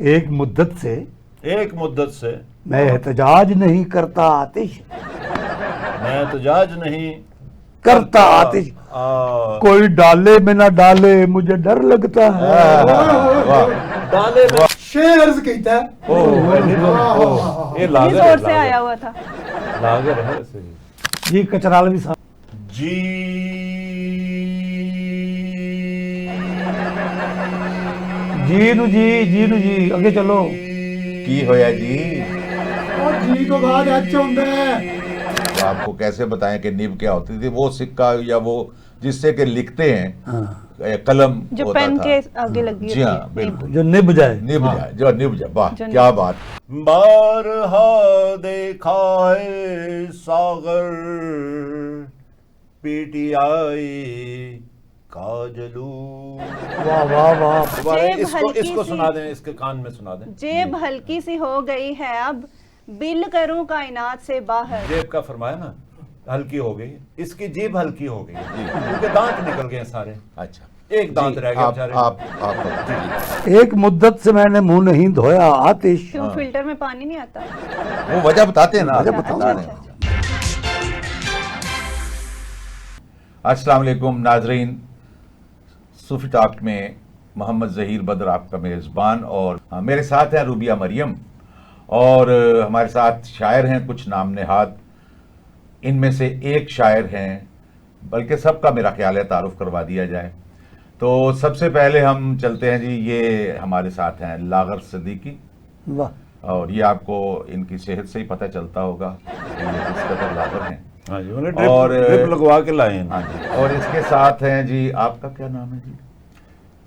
एक मुद्दत से मैं एहतजाज नहीं करता आतिश, मैं एहतजाज नहीं करता आतिश। कोई डाले में ना डाले मुझे डर लगता है। डाले में शेर अर्ज कहता है। ये ये लागर जोर से आया हुआ था। लागर है वैसे ही। जी कचरालवी साहब। जी जी नु जी अगे चलो। की होया जी। और जी को बाद अच्छा होता है। तो आपको कैसे बताएं कि निब क्या होती थी? वो सिक्का या वो जिससे कि लिखते हैं कलम जो होता पेन था। के आगे लगी जी हाँ, होती है। बिल्कुल। जो निभ जाए। निब जाए, जो निब जाए। वाह जो क्या बात। बारहा देखा है सागर पीटीआई काजलू। वाह वाह वाह। दोबारा जेब हल्की इसको सी- सुना दें, इसके कान में सुना दें। जेब हल्की सी हो गई है अब, बिल करूं कायनात से बाहर। जेब का फरमाया ना, हल्की हो गई, इसकी जेब हल्की हो गई क्योंकि दांत निकल गए सारे, अच्छा एक दांत जी, रह गया आप बेचारे। आप एक मुद्दत से मैंने मुंह नहीं धोया आतिश। क्यों फिल्टर में पानी नहीं आता? वो वजह बताते हैं ना। वजह बता बताओ। रहे हैं। अस्सलाम वालेकुम नाजरीन, सूफी टॉक में मोहम्मद ज़हीर बदर आपका मेज़बान, और मेरे साथ हैं रूबिया मरियम, और हमारे साथ शायर हैं कुछ नाम नेहाद। इनमें से एक शायर हैं, बल्कि सबका मेरा ख्याल है तारुफ करवा दिया जाए। तो सबसे पहले हम चलते हैं जी, ये हमारे साथ हैं लागर सिद्दीकी, वाह। और ये आपको इनकी सेहत से ही पता चलता होगा कि ये किस कदर लागर हैं। हाँ जी, उन्हें और ड्रिप लगवा के लाए हैं। हाँ जी, और इसके साथ हैं जी, आपका क्या नाम है जी?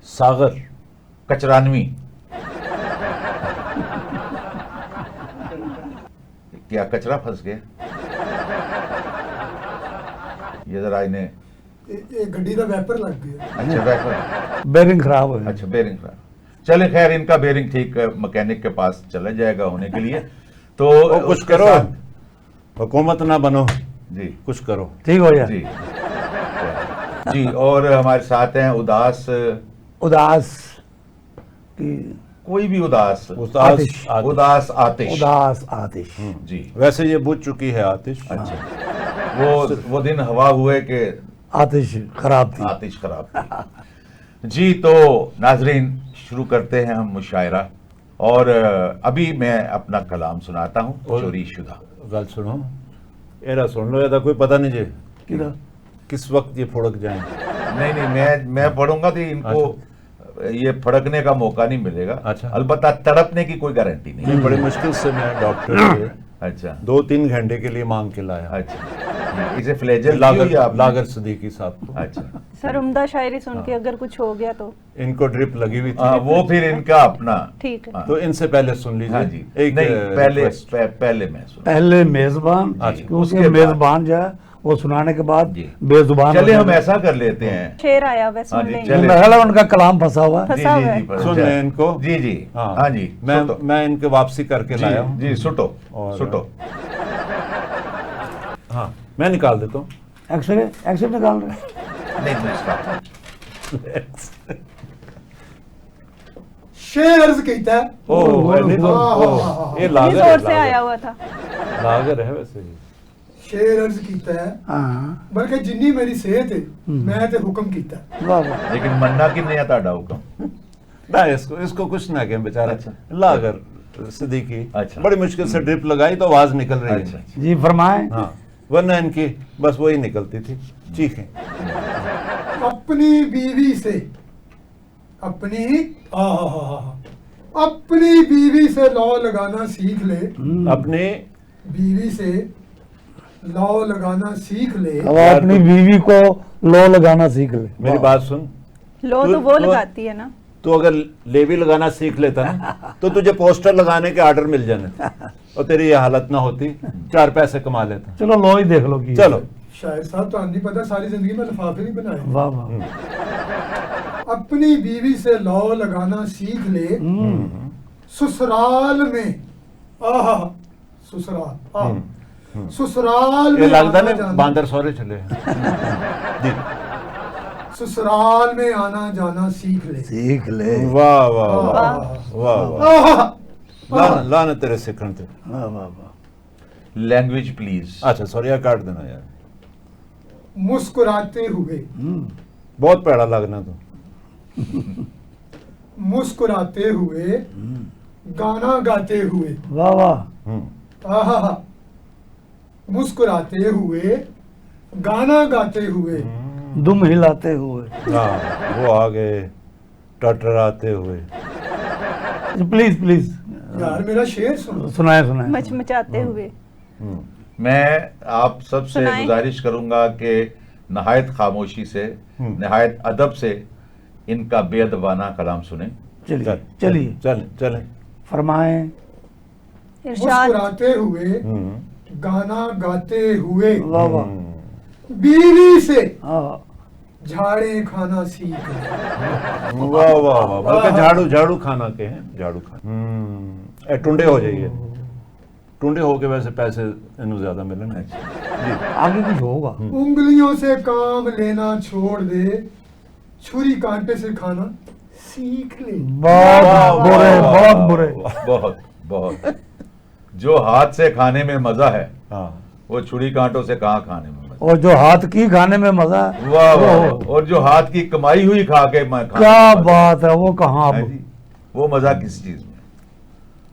सागर कचरानवी। क्या कचरा फंस गया? ये जरा इन्हें। एक गड्डी का वैपर लग गया। अच्छा वैपर। बेरिंग खराब हो गया। अच्छा बेरिंग खराब। चले खैर, इनका बेरिंग ठीक मैकेनिक के पास चला जाएगा होने के लिए। तो कुछ उसके करो, साथ- हुकूमत ना बनो, जी कुछ करो। ठीक हो गया। जी जी। और हमारे साथ हैं उदास, उदास की कोई भी उदास, आतिश। उदास आतिश। उदास आतिश। जी। वैसे ये बुझ चुकी है आतिश। अच्छा, वो दिन हवा हुए कि आतिश खराब थी। आतिश खराब थी। जी तो नाजरीन, शुरू करते हैं हम मुशायरा, और अभी मैं अपना कलाम सुनाता हूँ, चोरी शुदा। गल सुनो, एरा सुन लो, ऐसा कोई पता नहीं जे किधर? किस वक्त ये फुड़क जाए। नहीं, मैं पढ़ूंगा तो इनको ये फड़कने का मौका नहीं मिलेगा। अच्छा। अलबत्ता तड़पने की कोई गारंटी नहीं। बड़ी मुश्किल से मैं डॉक्टर से अच्छा 2-3 घंटे के लिए मांग के लाया। अच्छा, इसे फ्लेजल दी हुई आपने? लागर सिद्दीकी साहब को। अच्छा। सर उम्दा शायरी सुन के अगर कुछ हो गया तो? इनको ड्रिप लगी हुई हाँ, थी। वो फिर इनका अपना। ठीक है। हाँ। तो इनसे पहले सुन लीजिए। हाँ जी। एक नहीं, request। पहले मैं सुन। पहले मेजबान, अच्छा, उसके उसके बाद- मेजबान जो है वो सुनाने के बाद जी। बेजुबान चले हो हम जाएगा। ऐसा कर लेते हैं। शेर आया वह हाँ सुन जी, लेंगे। चले। मेरा ख्याल है उनका कलाम फंसा हुआ है। फंसा हुआ है। सुन लें इनको। जी जी। हाँ जी, सुटो। मैं इनके वापसी करके लाया हूँ। जी सुटो और- सुटो। हाँ, मैं निकाल देता हूँ। एक्सरे निकाल रहे। नहीं उसका शेर अर्ज कहता है। ओह, नहीं तो ये ये लागर जोर से है, आया हुआ था। लागर है वैसे ही। शेर अर्ज कीता है, हाँ। बल्कि जिन्नी मेरी सेहत है मैं ते हुक्म कीता है। वाह वाह। लेकिन मन्ना कि नहीं आता हुक्म। ना इसको कुछ ना कहें बेचारा। अच्छा। लागर सिद्दीकी। अच्छा। बड़ी मुश्किल से ड्रिप लगाई तो आवाज निकल रही अच्छा, है। जी फरमाएं। हाँ, वरना इनकी बस वही निकलती थी, चीखें। अपनी बीवी से अपनी अपनी बीवी से लौ लगाना सीख ले। अपने बीवी से लौ लगाना सीख ले। अब अपनी बीवी को लो लगाना सीख ले। मेरी बात सुन, लो तो वो लगाती है ना। तो अगर लेवी लगाना सीख लेता ना तो तुझे पोस्टर लगाने के ऑर्डर मिल जाने और तेरी ये हालत ना होती, 4 पैसे कमा लेता। चलो लो ही देख लो की। चलो। शायद साहब तो नहीं पता, सारी जिंदगी में लिफाफे नहीं बनाए। वाह वाह। अपनी बीवी से लौ लगाना सीख ले। ससुराल में ससुराल ससुराल ये में लगता आना नहीं जाना। बांदर सौरे चले हैं। जी। ससुराल में आना जाना सीख ले। सीख ले। वाह वाह वाह वाह वाह आहा, लाना तेरे सिखण ते। वाह वाह वाह। Language please. अच्छा सॉरी यार काट देना यार, मुस्कुराते हुए, बहुत पैड़ा लगना तो। मुस्कुराते हुए, गाना गाते हुए, वाह वाह। आहा, मुस्कुराते हुए, गाना गाते हुए, दुम हिलाते हुए। हाँ वो आ गए टटराते हुए। प्लीज प्लीज यार मेरा शेर सुनो। सुनाए सुनाए। मचमचाते हुए। मैं आप सबसे सुनाएं। गुजारिश करूंगा कि नहायत खामोशी से, नहायत अदब से इनका बेअदबाना कलाम सुने। चलिए चलिए चल चले। फरमाए। इरशाद। मुस्कुराते हुए, गाना गाते हुए, वाह वाह। बीवी से हाँ झाड़े खाना सीख ले। वाह वाह वाह, बल्कि झाड़ू झाड़ू खाना के हैं, झाड़ू खाना। ए टुंडे हो जाइए, टुंडे होके वैसे पैसे इन्हें ज्यादा मिले ना। आगे कुछ होगा। उंगलियों से काम लेना छोड़ दे, छुरी कांटे से खाना सीख ले। बहुत वाह, बुरे वाह, बहुत वाह, बुरे। बहुत बहुत। जो हाथ से खाने में मजा है, हाँ वो छुरी कांटों से कहाँ खाने में मजा। और जो हाथ की खाने में मजा है, वाह वाह। और जो हाथ की कमाई हुई खा के मैं खाने क्या में मजा। बात है, वो कहाँ है अब। जी, वो मजा किस चीज में।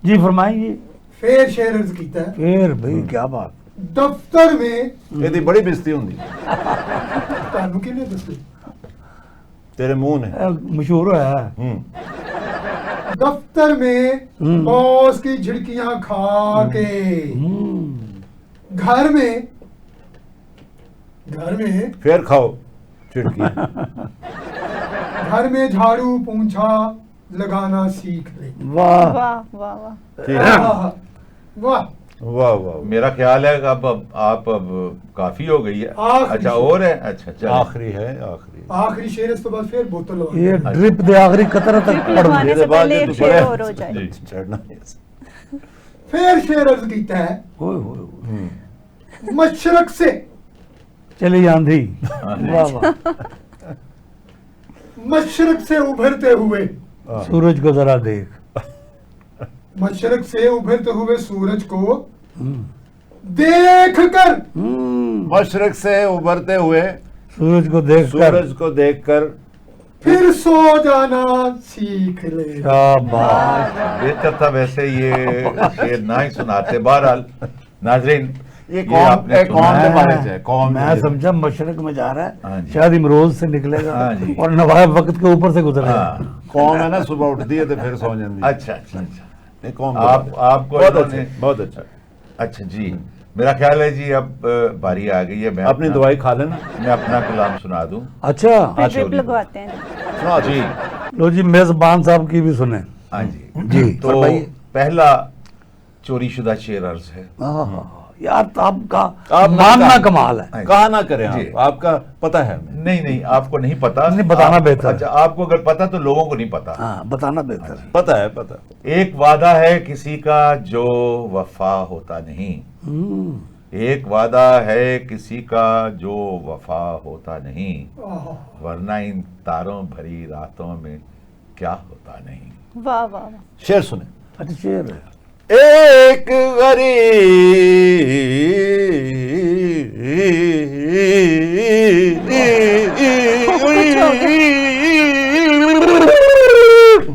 जी फरमाइए। फिर शेर अर्ज कीता है, फिर भाई क्या बात। दफ्तर में ਇਹਦੀ ਬੜੀ ਬਿਸਤੀ ਹੁੰਦੀ ਤੁਹਾਨੂੰ ਕਿਹਨੇ ਦੱਸੇ? तेरे मुंह ने। मशहूर है। दफ्तर में बॉस की झिड़कियां खा के, घर में फिर खाओ चिड़की। घर में झाड़ू पोंछा लगाना सीख ले। वाह वाह वाह वाह। ठीक है। आहा, वाह। वाह वाह। मेरा ख्याल है कि अब आप अब काफी हो गई है। आखिरी अच्छा शेर। और है। अच्छा चलो। आखिरी है, आखिरी। आखिरी शेर, इस तो बाद फिर बोतल लगा। ये ड्रिप दे आखिरी कतर तक पड़ लगवाने गई। से पहले एक शेर और हो जाए। चढ़ना फिर शेर अर्ज कीता है, ओए होए होए। मशरक से, चली आंधी। वाह वाह। मशरक से उभरते हुए, सूरज को जरा देख। मशरक से उभरते हुए सूरज को देख कर, मशरक से उभरते हुए सूरज को देख कर। सूरज को देखकर फिर सो जाना सीख ले। शाबाश। बेहतर था वैसे ये शेर ना ही सुनाते। बहरहाल नाजरीन, ये आपने कौन सुना के है। बारे से कौन मैं समझा मशरक में जा रहा हाँ है, जी। शायद इमरोज से निकलेगा हाँ जी। और नवाब वक्त के ऊपर से गुजरेगा। हाँ। कौन है ना, सुबह उठती है तो फिर सो जाती है। अच्छा अच्छा अच्छा। नहीं कौन आपको बहुत इन्होंने- अच्छा, बहुत अच्छा। अच्छा जी, मेरा ख्याल है जी अब बारी आ गई है। मैं अपनी अपना- दवाई खा लेना। मैं अपना कलाम सुना दूं। अच्छा फिर अच्छा, ड्रिप लगवाते हैं। सुना जी लो जी, मेजबान साहब की भी सुने। हाँ जी। जी तो फरमाइए। पहला चोरी शुदा शेर अर्ज है। यार तो आपका आप मानना बता- कमाल है। कहा ना करें जी। आप, आपका पता है हमें। नहीं नहीं, आपको नहीं पता। नहीं, बताना बेहतर है। अच्छा, आपको अगर पता तो लोगों को नहीं पता। हाँ बताना बेहतर है। पता है, पता। एक वादा है किसी का जो वफा होता नहीं। एक वादा है किसी का जो वफा होता नहीं, आहा, वरना इन तारों भरी रातों में क्या होता नहीं। वाह वाह वाह। शेर सुने। अच्छा शेर है। एक गरीब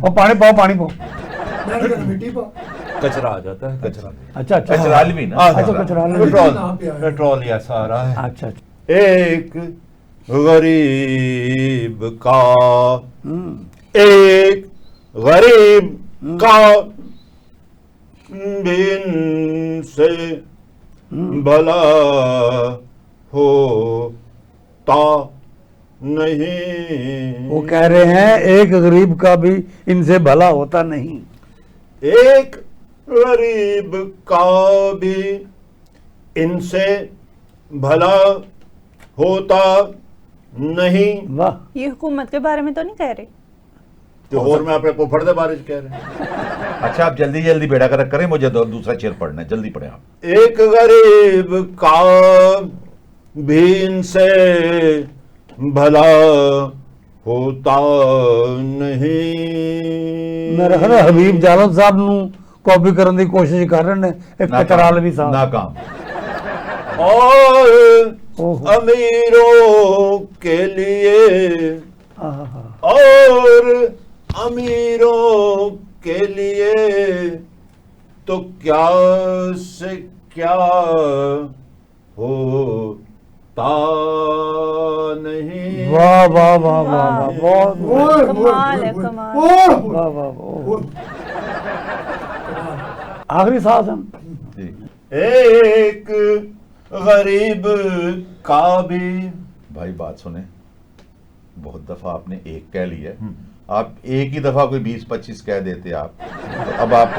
और पानी पाओ पानी पाओ। मैंने कहा मिट्टी पा। कचरा आ जाता है, कचरा। अच्छा अच्छा कचराल भी ना। अच्छा कचरा ले। पेट्रोल, ना पे आया। पेट्रोल या सारा है। अच्छा अच्छा। एक गरीब का, एक गरीब का बिन से भला होता नहीं। वो कह रहे हैं एक गरीब का भी इनसे भला होता नहीं। एक गरीब का भी इनसे भला होता नहीं। वाह। ये हुकूमत के बारे में तो नहीं कह रहे? तो और मैं अपने पोफड़ दे बारिश कह रहे हैं। अच्छा, आप जल्दी जल्दी बेड़ा कर करें, मुझे दूसरा शेर पढ़ना है। जल्दी पढ़े आप। एक गरीब का भी इनसे भला होता नहीं। मेरे खयाल हबीब जालम साहब ਨੂੰ ਕਾਪੀ ਕਰਨ ਦੀ ਕੋਸ਼ਿਸ਼ ਕਰ ਰਹੇ ਨੇ ਇੱਕ ਕਚਰਾਲਵੀ ਸਾਹਿਬ। नाकाम। और ओहो। अमीरों के लिए, आहा। और अमीरों के लिए तो क्या से क्या होता नहीं। वाह वाह वाह वाह वाह, बहुत ओए, ओए, कमाल है, ओए, कमाल। ओए, ओए, वाह वाह वाह। ओए। आखिरी सांस हम जी। एक गरीब का भी। भाई बात सुने, बहुत दफा आपने एक कह लिया है। आप एक ही दफा कोई 20-25 कह देते आप। तो अब आप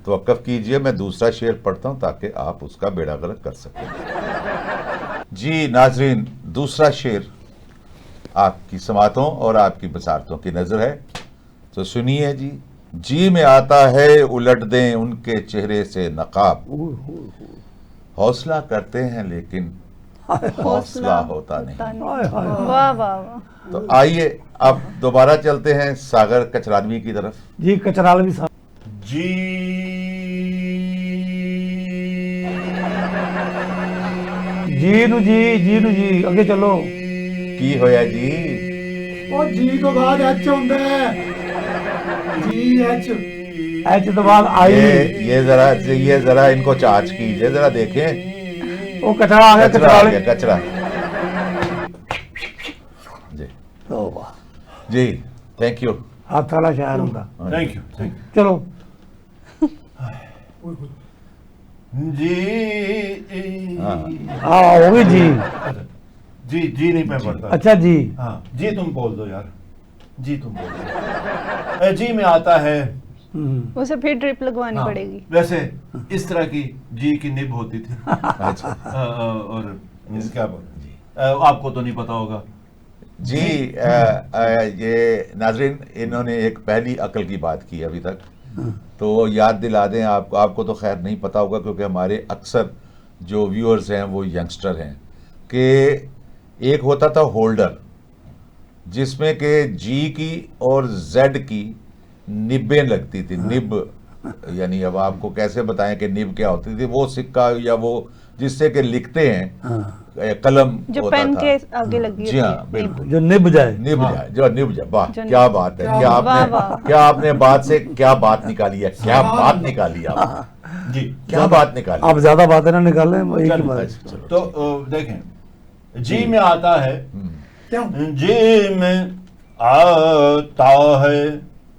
तवक्कफ कीजिए, मैं दूसरा शेर पढ़ता हूं ताकि आप उसका बेड़ा गर्क कर सकें। जी नाजरीन, दूसरा शेर आपकी समातों और आपकी बसारतों की नजर है, तो सुनिए जी। जी में आता है उलट दें उनके चेहरे से नकाब, हौसला करते हैं लेकिन हौसला होता नहीं। हाय हाय। वाह वाह वाह। तो आइए अब दोबारा चलते हैं सागर कचरानवी की तरफ। जी कचरालवी साहब। जी जी नु जी ਅੱਗੇ ਚਲੋ। की होया जी? ਉਹ ਜੀ ਤੋਂ ਬਾਅਦ ਐਚ ਹੁੰਦਾ ਹੈ। ਜੀ ਐਚ। ਐਚ ਤੋਂ ਬਾਅਦ आई। ये जरा इनको चार्ज कीजिए, जरा देखें। वो कचरा आ गया कचरा आ कचरालवी। गया, कचरा। जी तौबा। जी, थैंक यू। हथ वाला शहर होगा। थैंक यू, थैंक चलो यू। जी हाँ होगी जी। जी जी नहीं मैं पढ़ता। अच्छा जी। हाँ जी तुम बोल दो यार, जी तुम बोल दो। जी में आता है। उसे फिर ड्रिप लगवानी हाँ, पड़ेगी। वैसे इस तरह की जी की निब होती थी। अच्छा और क्या बोल, आपको तो नहीं पता होगा जी। ये नाजरीन, इन्होंने एक पहली अकल की बात की अभी तक, तो याद दिला दें आपको। आपको तो खैर नहीं पता होगा क्योंकि हमारे अक्सर जो व्यूअर्स हैं वो यंगस्टर हैं, कि एक होता था होल्डर जिसमें कि जी की और जेड की निब्बें लगती थी। निब यानी अब आपको कैसे बताएं कि निब क्या होती थी? वो सिक्का या वो जिससे कि लिखते हैं कलम जो होता पेन था। के आगे लगी जी हाँ, होती है। बिल्कुल। जो निभ जाए। निभ जाए, जो निभ जाए। वाह जो क्या बात है। क्या वाह, आपने वाह। क्या आपने बात से क्या बात निकाली है? क्या बात निकाली आप? जी। क्या बात निकाली? आप ज्यादा बातें ना निकालें, एक ही चलो, बात। चलो। तो देखें, जी में आता है। क्यों? जी में आता है।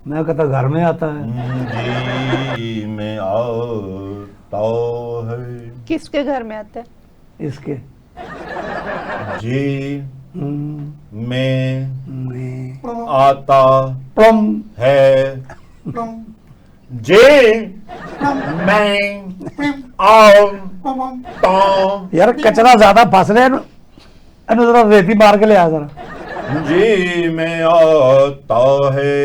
मैं कहता घर में आता है। जी में आता है। किसके घर में आता है? इसके जी में में आता प्लम है। प्लम, जी में आता यार कचरा ज्यादा फंस रहे हैं, इन्हें जरा रेती मार के ले आ जरा। जी में आता है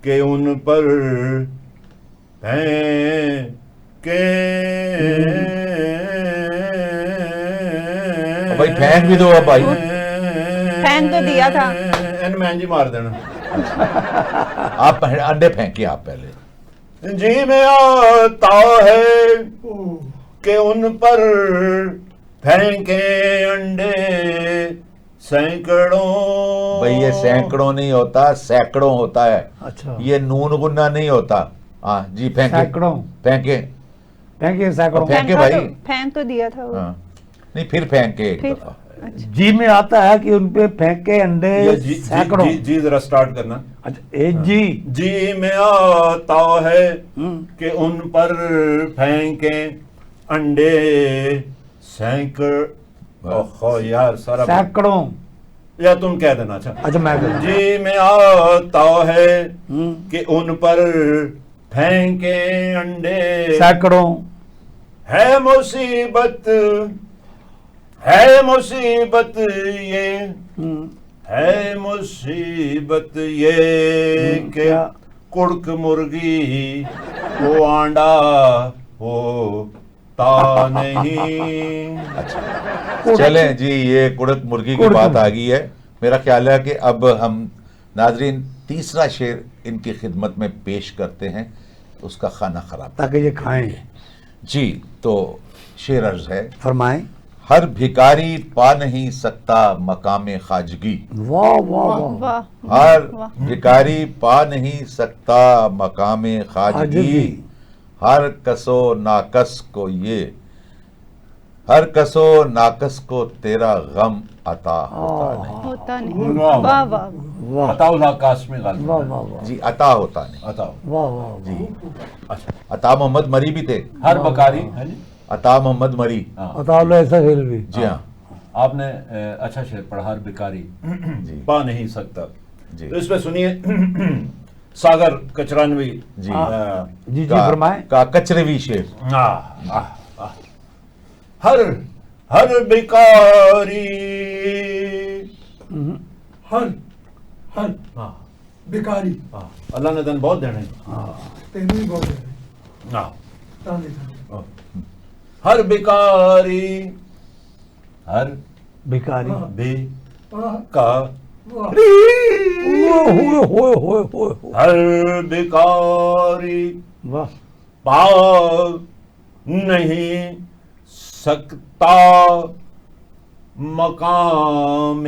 कि उन पर के भाई फेंक भी दो अब भाई। फेंक तो दिया था। इन मैं जी मार देना। आप अंडे फेंकिए आप पहले। जी में आता है ओ, कि उन पर फेंके अंडे सैकड़ों। भाई ये सैकड़ों नहीं होता, सैकड़ों होता है। अच्छा ये नून गुन्ना नहीं होता। हाँ जी, फेंके सैकड़ों। फेंके। फेंकिए सैकड़ों। फेंके फेंका भाई। तो फेंक तो दिया था वो। हाँ नहीं, फिर फेंके एक फिर दफा। अच्छा। जी में आता है कि उनपे फेंके अंडे ये जी सैकड़ों। जी जी जरा स्टार्ट करना। अच्छा ए जी। जी में आता है हम्म। कि उन पर फेंके अंडे सैकड़। ओहो यार सारा। सैकड़ों। या तुम कह देना। अच्छा अच्छा मैं कहूँ। जी में आता है हम्म। कि उन पर फेंके अंडे सैकड़ों। है मुसीबत ये हम्म। है मुसीबत ये कि क्या? कुड़क मुर्गी को आंडा होता नहीं। चलें जी, ये कुड़क मुर्गी की कुड़क बात आ गई है। मेरा ख्याल है कि अब हम नाजरीन तीसरा शेर इनकी खिदमत में पेश करते हैं, उसका खाना खराब ताकि ये खाएं। जी। तो शेर अर्ज है, फरमाएं। हर भिखारी पा नहीं सकता मकाम खाजगी। वाह वाह वाह। वाह हर वाह। भिखारी पा नहीं सकता मकाम खाजगी। खाजगी। हर कसो नाकस को ये, हर कसो नाकस को तेरा गम अता होता नहीं। होता नहीं। वाह, वाह वाह वाह अताउल आकाश में गालिब। वाह वाह वाह जी, अता होता नहीं। अताउ। वाह वाह। जी। अच्छा, अता मोहम्मद मरी भी थे। हर बकारी है जी। अता मोहम्मद मरी। हाँ। अताउल ऐसा खेल भी। जी हाँ। आपने अच्छा शेर पढ़ा, हर बिकारी जी। पा नहीं सकता। जी। तो इसमें सुनिए सागर कचरानवी जी। जी जी फरमाएं। का कचरेवी शेर। हर हर बिकारी। हर हर हाँ, बेकारी हाँ, अल्लाह ने दिन बहुत देने। तेनू ही बहुत है हाँ, ताने ताने हर बिकारी, हर भिखारी। बिकारी, वाह होए होए होए होए। हर बिकारी वाह। पा नहीं सकता मकाम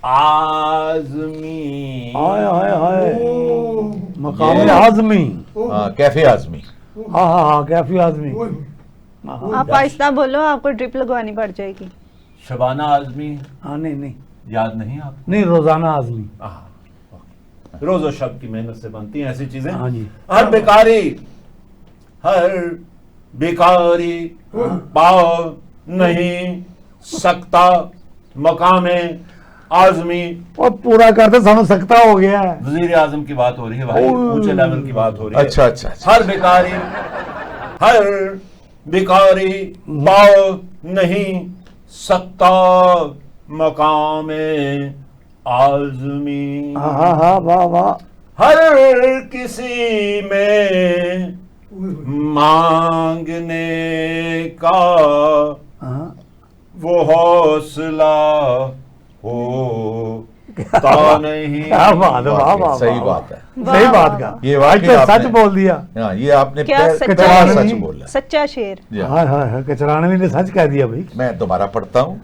आजमी। हाय हाय हाय। ओ मकाम ये- आजमी। हाँ, कैफे आजमी। हाँ हाँ हाँ कैफी आजमी। ओए हाँ हाँ। आप आहिस्ता बोलो, आपको ड्रिप लगवानी पड़ जाएगी। शबाना आजमी हाँ नहीं नहीं याद नहीं आप? नहीं रोजाना आजमी। रोजो शब की मेहनत से बनती हैं ऐसी चीजें। हाँ जी। हर बेकारी, हर बेकारी पा नहीं सकता मकाम आजमी। और पूरा करते सानू सकता हो गया है। वजीर आजम की बात हो रही है भाई, ओह। ऊंचे लेवल की बात हो रही है। अच्छा अच्छा अच्छा। हर बेकारी, हर बेकारी पा नहीं सकता मकाम आजमी। हाँ हाँ हाँ वाह वाह। हर किसी में मांगने का हाँ वो हौसला होता नहीं। क्या बात है, वाह वाह सही वाह, बात है। वाह। सही बात का। ये आज वाकई तो सच आपने- बोल दिया। हाँ, ये आपने क्या पैर- सच्चा पैर है? सच बोला। सच्चा शेर। जी हाँ। हाय हाय हाय कचराने ने सच कह दिया भाई। मैं दोबारा पढ़ता हूं।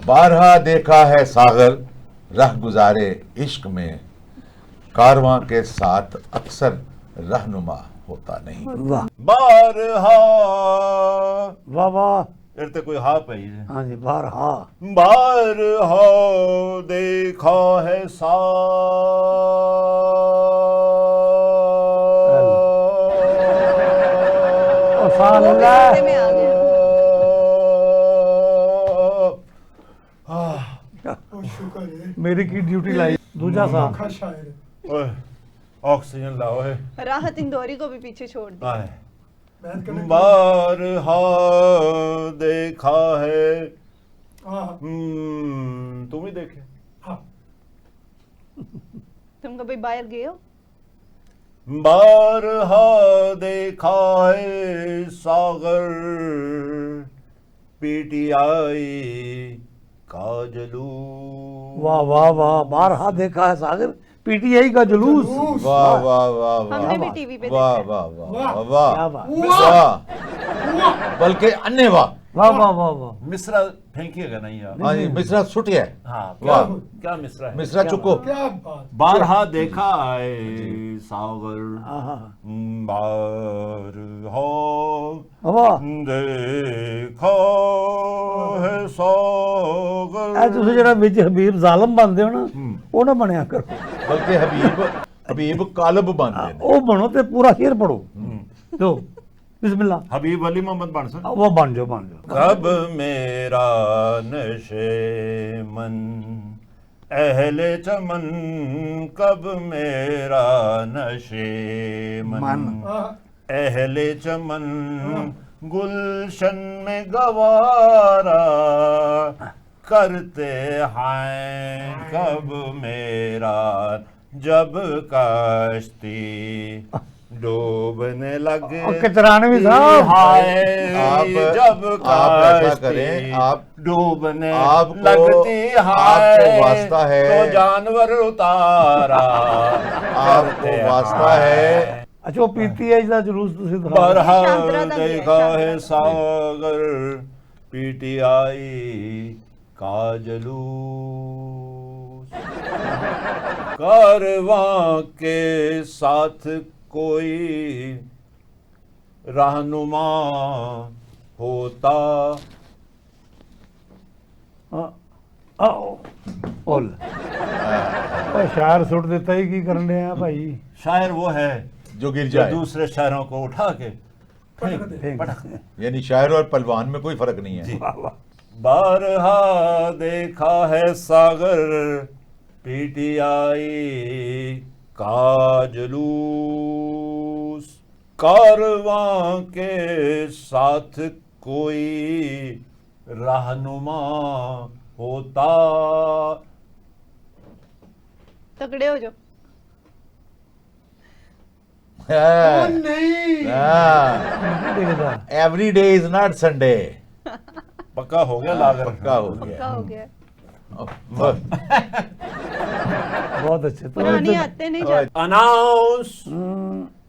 बारहा देखा है सागर राह गुजारे इश्क में, कारवां के साथ अक्सर रहनुमा होता नहीं। वाह बारहा वाह वाह। इरते कोई हा पई है। हाँ जी बार हाँ। बारहा देखा है सान वो भी अल्लाह। सत्ते में आ गया। ओ शुक्र है मेरी की ड्यूटी लाई दूजा सा। अखा शायर ओए, ऑक्सीजन लाओ है। राहत इंदौरी को भी पीछे छोड़ दी। आए। बैठ कर बारहा देखा है। हाँ तुम ही देखे। हाँ तुम कभी बाहर गए हो? बारहा देखा है सागर पीटीआई का जुलूस। वाह वाह वाह। बार हाथ देखा है सागर पीटीआई का जुलूस। जुलूस। वाह वाह वाह वाह। हमने भी टीवी पे वाह देखा है। वाह वाह वाह क्या वाह। बात। वाह, बल्कि अन्य वाह। वाह वाह वाह वाह। मिश्रा फेंकिएगा नहीं आप। हाँ जी, मिश्रा छुट है। हाँ, वाह। क्या मिश्रा है? मिश्रा चुको। क्या बात बारहा देखा है सागर आहा। बारहा वाह देखा है सागर। ਇਹ ਤੁਸੀਂ ਜਿਹੜਾ ਵਿੱਚ ਹਬੀਬ ਜ਼ਾਲਮ ਬਣਦੇ ਹੋ ਨਾ ਉਹ ਨਾ ਬਣਿਆ ਕਰੋ। बल्कि हबीब कालब बन गए ने। ਉਹ ਬਣੋ ਤੇ ਪੂਰਾ ਸ਼ੇਰ ਪੜੋ। तो बिस्मिल्लाह। हबीब अली मोहम्मद बन सक। वो बन जाओ बन जाओ। कब मेरा नशे मन अहले चमन, कब मेरा नशे मन मन। हाँ अहले चमन गुलशन में गवारा करते हैं, कब मेरा जब कश्ती डूबने लगे और किचरानवी साहब, हाय जब आप ऐसा कश्ती करें, आप डूबने आपको- लगती हाय आपको वास्ता है, तो जानवर उतारा आपको वास्ता है। अच्छा वो पीती है इसका जुलूस तुसी दिखा बरहा शांतरा दा भी है, देखा है शांतरा दा। सागर पीटीआई का जलूस कारवां के साथ कोई रहनुमा होता बोल ਉਹ ਸ਼ਾਇਰ ਸੁੱਟ ਦਿੱਤਾ ਹੀ ਕੀ ਕਰਨ ਡਿਆ ਭਾਈ शायर वो है जो गिर जो जाए, दूसरे शायरों को उठा के फेंक दे फेंक पटक दे। यानी शायर और पहलवान में कोई फर्क नहीं है। जी। वाह वाह बारहा देखा है सागर पीटीआई का जलूस कारवां के साथ कोई रहनुमा होता तगड़े हो जाओ। ओ नहीं, देखदा every day is not Sunday. पक्का हो गया लागर पक्का हो पक्का गया। हो गया। बहुत अच्छे तो पुरानी आते नहीं जाते। अनाउंस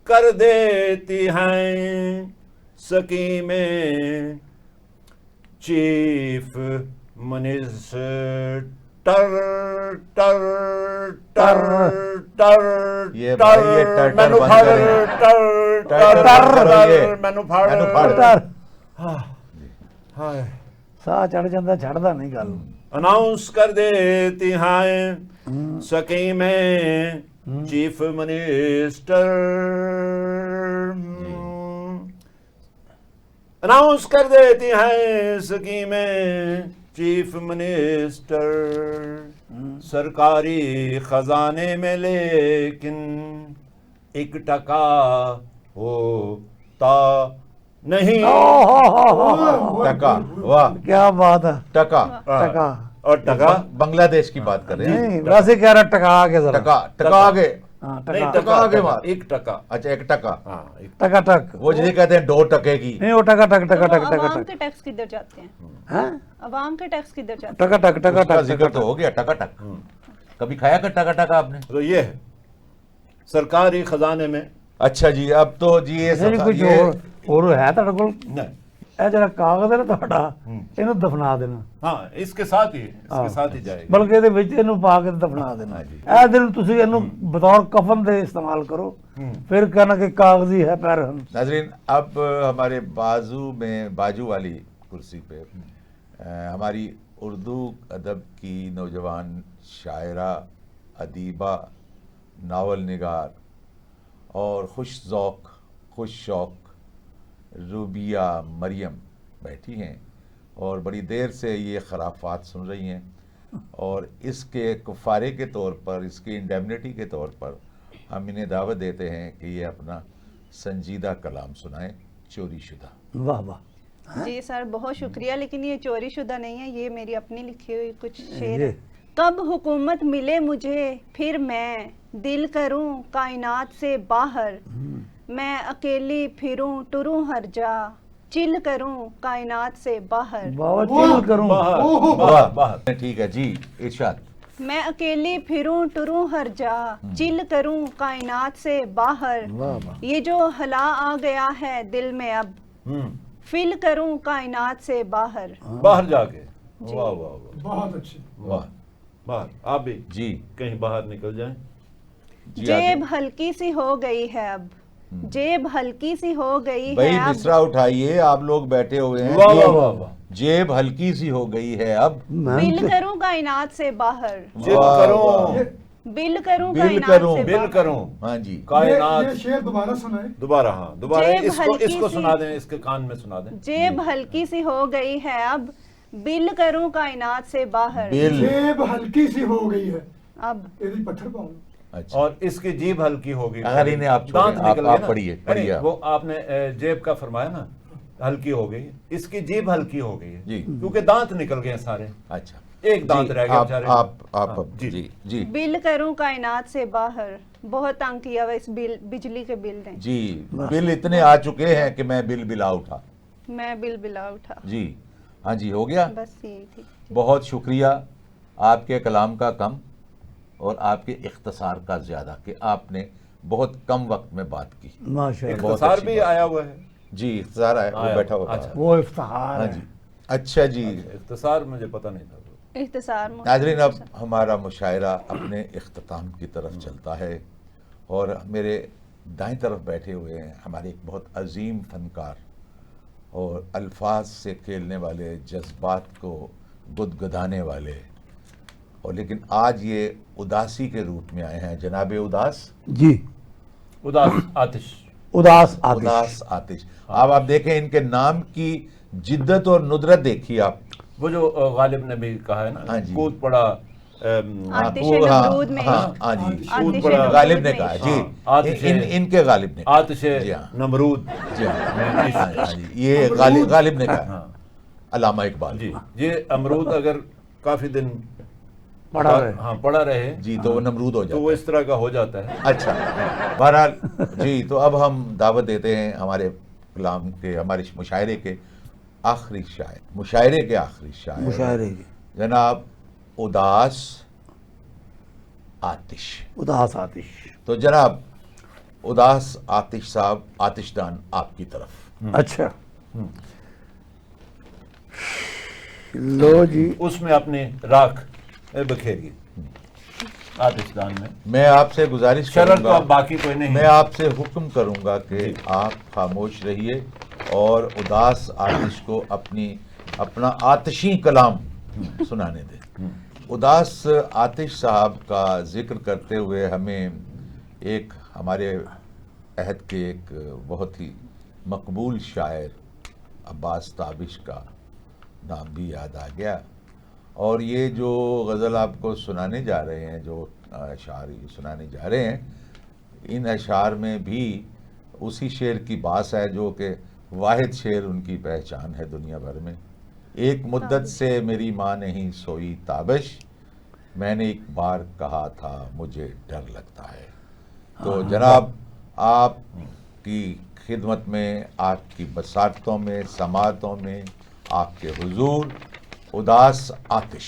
कर देती हैं स्कीमें चीफ मिनिस्टर टर टर टर ये भाई ये टर टर मैनू बंद फाड़ करें। टर टर टर टर करिए। मैनू फाड़ मैनू फाड़। उतार हाय ਸਾਹ ਚੜ ਜਾਂਦਾ ਛੱਡਦਾ ਨਹੀਂ ਗੱਲ अनाउंस कर देती हैं स्कीमें चीफ मिनिस्टर अनाउंस कर देती हैं स्कीमें चीफ मिनिस्टर सरकारी खजाने में लेकिन 1% होता नहीं टका, वाह क्या बात है टका। टका और टका बांग्लादेश की बात कर रहे हैं। नहीं वैसे कह रहा टका के जरा टका टका आगे। हाँ नहीं टका टका आगे मार। 1%। अच्छा 1%। हाँ टका टक वो जिसे कहते हैं 2% की। नहीं वो टका टक टका तो टक टका अवाम टक के टैक्स किधर जाते हैं? हैं अवाम के टैक्स किधर जाते हैं? टका टक टका उसका टक जिक्र तो हो गया टका। कभी खाया कर टका आपने? तो ये है सरकारी खजाने में अच्छा जी, अब तो जी ये नहीं सब कुछ ये और है ਤੁਹਾਡੇ ਕੋਲ नहीं ਇਹ ਜਿਹੜਾ ਕਾਗਜ਼ ਹੈ ਨਾ ਤੁਹਾਡਾ ਇਹਨੂੰ ਦਫਨਾ ਦੇਣਾ हाँ इसके साथ ही जाएगा ਬਲਕਿ ਇਹਦੇ ਵਿੱਚ ਇਹਨੂੰ ਪਾ ਕੇ ਦਫਨਾ ਦੇਣਾ ਇਹ ਦਿਨ ਤੁਸੀਂ ਇਹਨੂੰ ਬਤੌਰ ਕਫਨ ਦੇ ਇਸਤੇਮਾਲ ਕਰੋ ਫਿਰ कहना कि कागजी है पैर हम नाजरीन, अब हमारे बाजू वाली कुर्सी पे हमारी उर्दू अदब की नौजवान शायरा, अदीबा, नावल निगार और खुश ज़ौक़ खुश शौक़ रूबिया मरियम बैठी हैं और बड़ी देर से ये खराफात सुन रही हैं और इसके कुफ़ारे के तौर पर, इसकी इंडेमनिटी के तौर पर हम इन्हें दावत देते हैं कि ये अपना संजीदा कलाम सुनाएं, चोरी शुदा। वाह वाह जी सर बहुत शुक्रिया, लेकिन ये चोरी शुदा नहीं है, ये मेरी अपनी लिखी हुई कुछ शेर ये। है। कब हुकूमत मिले मुझे फिर मैं दिल करूं कायनात से बाहर, मैं अकेली फिरूं टुरूं हर जा चिल करूं कायनात से बाहर, बाबा चिल करूं बाहर बाहर बाहर ठीक है जी, इरशाद। मैं अकेली फिरूं टुरूं हर जा चिल करूं कायनात से बाहर, वाह वाह ये जो हला आ गया है दिल में अब फिल करूं कायनात से बाहर। बाहर जाके वाह वाह वाह बहुत अच्छे। वाह बाहर आप भी जी कहीं बाहर निकल जाएं। जी, जेब आगे। हल्की सी हो गई है अब, जेब हल्की सी हो गई भाई है अब, मिसरा उठाइए, आप लोग बैठे हुए हैं। वाह वाह वाह वाह जेब हल्की सी हो गई है अब, बिल करूं कायनात से बाहर, जिल वाह, करूं वाह। बिल करूं बिल कायनात करूं, से बिल बाहर। करूं हाँ जी। ये कायनात शेर दोबारा सुनाए। दोबारा हाँ दोबारा जेब इसको हल्की इसको सी- सुना दें, इसके कान में सुना दें। जेब हल्की सी हो गई है अब, बिल करूं कायनात से बाहर, बिल। जेब हल्की सी हो गई है, अब यदि पत्थर पाओ। अच्छा, और इसकी जीभ हल्की होगी। अगर इन्हें आप छोड़ें, दांत आप- निकल आप गए ना। पढ़िए, नहीं, पढ़िए आप। वो आपने जेब का फरमाया ना हल्की हो गई, इसकी जीभ हल्की हो गई है जी। क्योंकि दांत निकल गए सारे। अच्छा एक दांत जी, रह गया बेचारे का। आप हाँ, अब जी जी बिल करूं कायनात से बाहर, बहुत तंग किया हुआ इस बिजली के बिल ने। जी, बिल इतने आ चुके हैं कि मैं बिल बिला उठा। मैं बिल बिला उठा। जी हाँ जी, हो गया। बस यही थी। बहुत शुक्रिया आपके कलाम का कम और आपके इख्तसार का ज़्यादा कि आपने बहुत कम वक्त में बात की। माशाल्लाह, बहुत इख्तिसार अच्छी भी बात। आया हुआ है। जी इख्तसार आया, वो आया, बैठा हुआ अच्छा। था। वो इफ्तिखार हाँ है। जी, अच्छा जी। इख्तिसार मुझे पता नहीं था। इख्तिसार नाज़रीन, अब हमारा मुशायरा अपने इख्तिताम की तरफ चलता है और मेरे दाएं तरफ बैठे हुए हैं हमारे एक बहुत अजीम फनकार और अल्फाज से खेलने वाले, जज्बात को गुदगुदाने वाले, और लेकिन आज ये उदासी के रूप में आए हैं जनाब उदास। जी, उदास आतिश। उदास आतिश। उदास आतिश। अब आप देखें इनके नाम की जिद्दत और नुदरत देखिए आप। वो जो गालिब ने भी कहा है हाँ ना, जी। कूद पड़ा आतिश वो, हाँ, नमरूद में। हाँ, हाँ जी, आतिश बड़ा नमरूद गालिब ने में। कहा जी। हाँ, आतिश इनके गालिब ने कहा। आतिश जी हाँ, नमरूद। जी हाँ, हाँ जी, ये गालिब ने कहा। हाँ अल्लामा इकबाल जी, ये अमरूद अगर काफी दिन पड़ा रहे। हाँ पड़ा रहे जी, तो वो नमरूद हो तो जाता वो है। इस तरह का हो जाता है। अच्छा, बहरहाल जी, तो अब हम दावत देते हैं हमारे कलाम के, हमारे मुशायरे के आखिरी शायर, मुशायरे के आखिरी शायर मुशायरे की जनाब उदास आतिश। उदास आतिश। तो जनाब उदास आतिश साहब, आतिशदान आपकी तरफ। अच्छा, लो जी। उसमें अपने राख बखेरिए आतिशदान में। मैं आपसे गुजारिश शरर तो करूंगा, अब बाकी कोई नहीं। मैं आपसे हुक्म करूंगा कि आप खामोश रहिए और उदास आतिश को अपना आतिशी कलाम सुनाने दें। उदास आतिश साहब का जिक्र करते हुए हमें एक हमारे अहद के एक बहुत ही मकबूल शायर अब्बास ताबिश का नाम भी याद आ गया। और ये जो गज़ल आपको सुनाने जा रहे हैं, जो अशार सुनाने जा रहे हैं, इन अशार में भी उसी शेर की बास है जो कि वाहिद शेर उनकी पहचान है दुनिया भर में। एक मुद्दत से मेरी माँ नहीं सोई ताबिश, मैंने एक बार कहा था मुझे डर लगता है। तो जनाब आपकी खिदमत में, आपकी बसातों में, समातों में, आपके हुजूर उदास आतिश।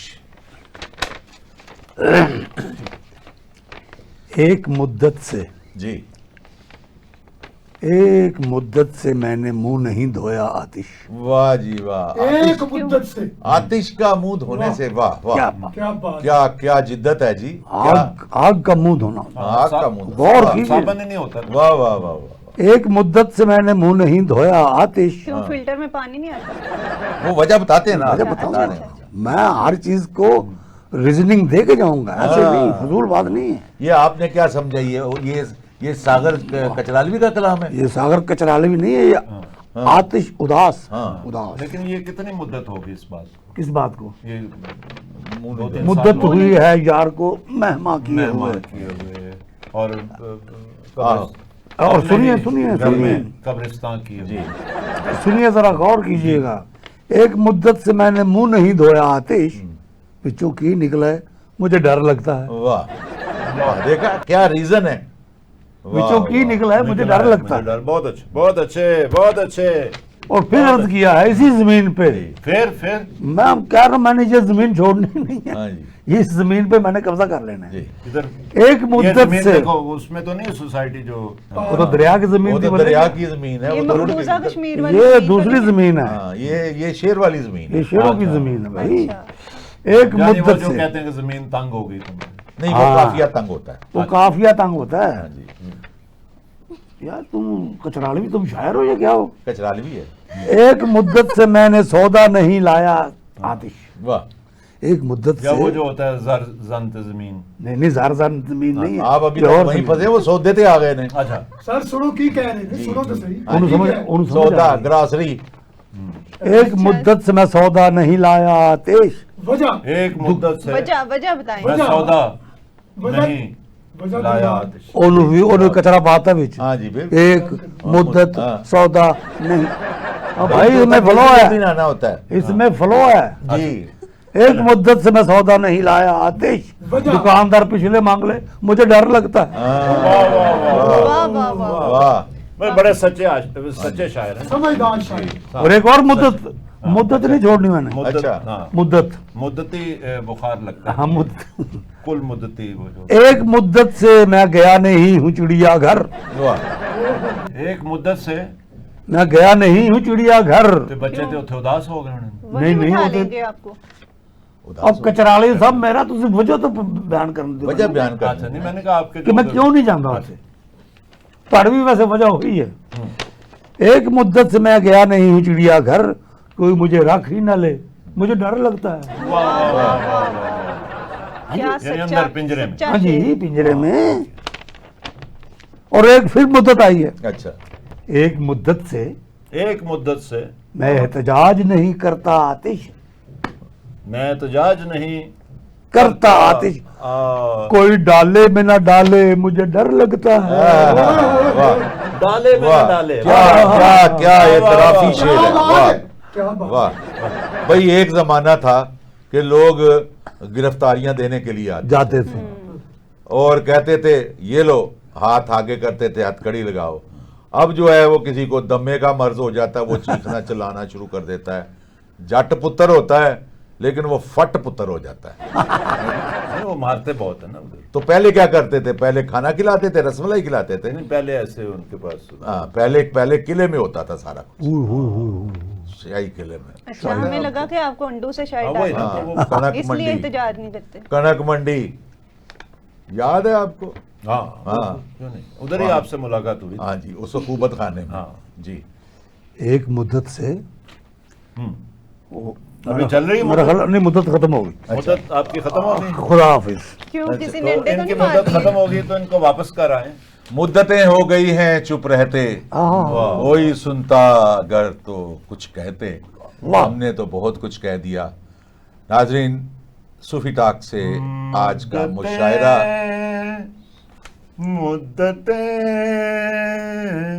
एक मुद्दत से, जी, एक मुद्दत से मैंने मुंह नहीं धोया आतिश। वाह जी वाह। एक मुद्दत से। आतिश का मुंह धोने से, वाह वाह, क्या बात। क्या बात। क्या क्या जिद्दत है जी। आग का मुंह धोना। आग का मुंह, गौर कीजिए। साबन ही नहीं होता। वाह वाह वाह वाह। एक मुद्दत से मैंने मुंह नहीं धोया आतिश। क्यों फिल्टर में पानी नहीं आता? वो वजह बताते हैं ना, वजह बता बताऊंगा। रहे हैं। मैं हर चीज को रीजनिंग दे के जाऊंगा, ऐसे हाँ। नहीं, फजूल बात नहीं है। ये आपने क्या समझा, ये सागर कचरालवी का कलाम है। ये सागर कचराले भी नहीं है, ये आतिश उदास। हाँ। उदास लेकिन ये कितनी मुद्दत होगी इस बात को? किस बात को? ये मुंह दो नहीं तीन मुद्दत साल हो हुई है यार को मेहमा किए मेहमान हुए। किए हुए और हाँ। और अपने सुनिए, ही सुनिए, घर में सुनिए। कब्रिस्तान किए जी, हुए। सुनिए जरा, गौर कीजिएगा। एक मुद्दत से मैंने मुंह नहीं धोया आतिश, पिछू की निकले मुझे डर लगता है। वाह वाह, देखा क्या रीजन है। वाह, पिछू की वाह। निकला है मुझे निकला डर है, लगता मुझे है। डर। बहुत अच्छे, बहुत अच्छे, बहुत अच्छे। और फिर अर्ज किया है इसी जमीन पे, फिर मैं कह रहा हूं मैंने ये जमीन छोड़नी नहीं हाँ है, जी, इस जमीन पे मैंने कब्जा कर लेना है। जी। इधर एक ये मुद्दत जमीन से, देखो, उसमें तो नहीं सोसाइटी जो वो तो दरिया की जमीन वो थी, तो दरिया बोलेंगे। की जमीन है, ये वो तो मकबूजा कश्मीर वाली ये जमीन तो दूसरी नहीं? जमीन है, हाँ, ये शेर वाली जमीन है। ये शेरों की अच्छा। जमीन है भाई। अच्छा। एक यानी वो मुद्दत जो से, कहते हैं कि जमीन तंग हो गई तुम्हें। नहीं, वो हाँ। काफिया तंग होता है। वो काफिया तंग होता हाँ है। जी, यार तुम कचरालवी, तुम शायर हो या क्या हो? कचरालवी है। एक मुद्दत से मैंने सौदा नहीं लाया आतिश। वाह, एक मुद्दत या वो से, जो होता है जर जंत जमीन। नहीं जार जमीन नहीं है, आप अभी ये तक और वहीं जमीन फंसे, वो सौदे ते आ गए ने। अच्छा, सर सुनो की कह रहे थे, सुनो तो सही। उन्हें ठीक समझ, है। उन्हें समझ सौदा, आ गई। ग्रासरी। एक मुद्दत से मैं सौदा नहीं लाया आतिश। वजह एक मुद्दत से वजह वजह बताएं। मैं वजह- सौदा वजह- नहीं वजह लाया तो आतिश। ਉਹਨੂੰ कचरा पाता बिच हाँ जी, बिल्कुल। एक मुद्दत हाँ। सौदा नहीं। अब भाई इसमें फ्लो है, दिन आना होता है। इसमें फ्लो है। जी, एक मुद्दत से मैं सौदा नहीं लाया आतिश, वजह? दुकानदार पिछले मांग ले, मुझे डर लगता है। वाह वाह वाह वाह वाह वाह। वाह भाई बड़े सच्चे शायर हैं। समझदार शायर। और एक और मुद्दत नहीं छोड़नी मैंने, मुद्दत, अच्छा। हाँ, मुद्दत, मुद्दती बुखार लगता है। हाँ मुद्दत। कुल मुद्दती वो जो एक मुद्दत से मैं गया नहीं हूँ चिड़ियाघर, वाह एक मुद्दत से मैं गया नहीं हूँ चिड़ियाघर। ते बच्चे थे उत्थे उदास हो गए उन्होंने। वही नहीं, बिठा वो तो- लेंगे आपको। उदास अब कचराली सब मेरा, तुझे वजह तो बयान करने दो वजह बयान अच्छा कर नहीं, मैंने कहा आपके कि मैं क्यों नहीं जानता वैसे, तड़वी वैसे वजह हुई है। एक मुद्दत से मैं गया नहीं हूँ चिड़ियाघर, कोई मुझे रख ही न ले, मुझे डर लगता है। वाह वाह वाह वाह वाह। क्या यानी सच्चा अंदर पिंजरे में। सच्चा हाँ शेर। जी, पिंजरे में। और एक फिर मुद्दत आई है, अच्छा एक मुद्दत से एक मुद्दत से मैं एहतजाज नहीं करता आतिश, मैं एहतजाज नहीं करता आतिश, आ, कोई डाले में ना डाले, मुझे डर लगता है। वाह डाले में वाह न डाले। क्या क्या क्या एतराफी शेर क्या है। बात वाह है, क्या बात। वाह भाई, एक जमाना था कि लोग गिरफ्तारियां देने के लिए आते जाते थे, और कहते थे ये लो, हाथ आगे करते थे, हथकड़ी लगाओ। अब जो है वो किसी को दमे का मर्ज हो जाता है, वो चीखना चिल्लाना शुरू कर देता है। जट पुत्र होता है लेकिन वो फट पुत्र हो जाता है। नहीं, वो मारते बहुत है ना उधर। तो पहले क्या करते थे, पहले खाना खिलाते थे, रसमलाई खिलाते थे। नहीं पहले ऐसे उनके पास हाँ, पहले किले में होता था सारा कुछ, शाही किले में। अच्छा, हमें लगा कि आपको अंडू से शायद हाँ, वही डाल ना, देते तो हैं। वो कनक इसलिए मंडी, इंतजार नहीं करते। कनक मंडी याद है आपको? हाँ हाँ। क्यों नहीं, उधर ही हाँ। आपसे मुलाकात हुई। हाँ जी, उस हुकूमत खाने में। हाँ। जी एक मुद्दत से हम्म। वो- अभी चल रही है मेरा मुद्दत? ख्याल नहीं, मुद्दत खत्म हो गई। मुद्दत आपकी खत्म हो गई। खुदा हाफिज। क्यों, अच्छा, किसी तो ने अंडे तो इनकी नहीं मार मुद्दत दिए? खत्म हो गई तो इनको वापस कर आए। मुद्दतें हो गई हैं चुप रहते, हाँ, कोई सुनता अगर तो कुछ कहते। वाह। हमने तो बहुत कुछ कह दिया। नाजरीन, सूफी टॉक से आज का मुशायरा मुद्दतें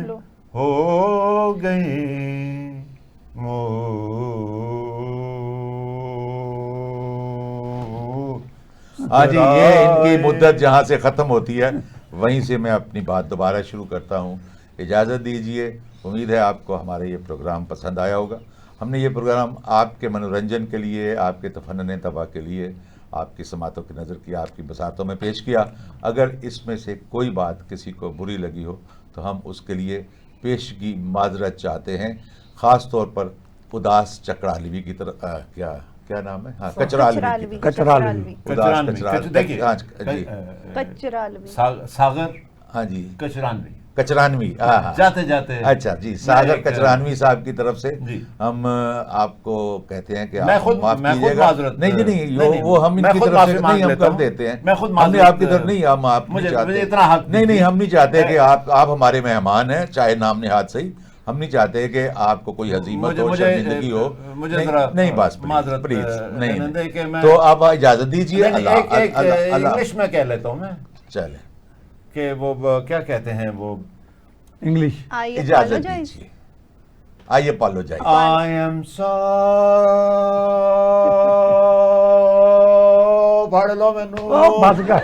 लो। हो गई हाँ जी, ये इनकी मुद्दत जहाँ से ख़त्म होती है वहीं से मैं अपनी बात दोबारा शुरू करता हूँ। इजाज़त दीजिए। उम्मीद है आपको हमारा ये प्रोग्राम पसंद आया होगा। हमने ये प्रोग्राम आपके मनोरंजन के लिए, आपके तफन्नुन तबाह के लिए, आपकी समातों की नज़र की, आपकी बसातों में पेश किया। अगर इसमें से कोई बात किसी को बुरी लगी हो तो हम उसके लिए पेशगी माजरत चाहते हैं। ख़ास तौर पर उदास चकरालवी की तरफ क्या नाम है, हाँ, कचरालवी की तरफ। कचरालवी। उदास देखिए हाँ जी, कचरालवी। सागर हाँ जी, कचरानवी। कचरानवी, हाँ हाँ। जाते जाते अच्छा जी, सागर एक- कचरानवी साहब की तरफ से जी। हम आपको कहते हैं कि मैं आप खुद माफ कीजिएगा। माजरत नहीं जी, नहीं, नहीं, वो हम मैं इनकी खुद तरफ माफी से मांग नहीं, हम लेता कर हूं। देते हैं। मैं खुद हमने माजरत आपकी तरफ नहीं, हम आप नहीं मुझे चाहते। इतना हक नहीं नहीं, दीजिए। हम नहीं चाहते कि मैं- आप हमारे मेहमान हैं, चाहे नाम निहाद सही। हम नहीं चाहते कि आपको कोई हजीमत हो, शर्मिंदगी हो। मुझे नहीं, जरा नहीं, बस माजरत प्लीज नहीं, रहने दे कि मैं- तो आप इजाजत दीजिए। नहीं, नहीं, अल्लाह एक अल्लाह इंग्लिश में कह लेता हूँ मैं चले, कि वो क्या कहते हैं वो, इंग्लिश। आइए इजाजत apologize। दीजिए। आइए पालो जाइए। I am sorry पढ़ लो मैनू। बस का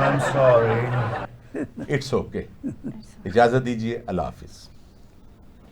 I'm sorry। It's okay. इजाजत दीजिए। अल्लाह हाफिज।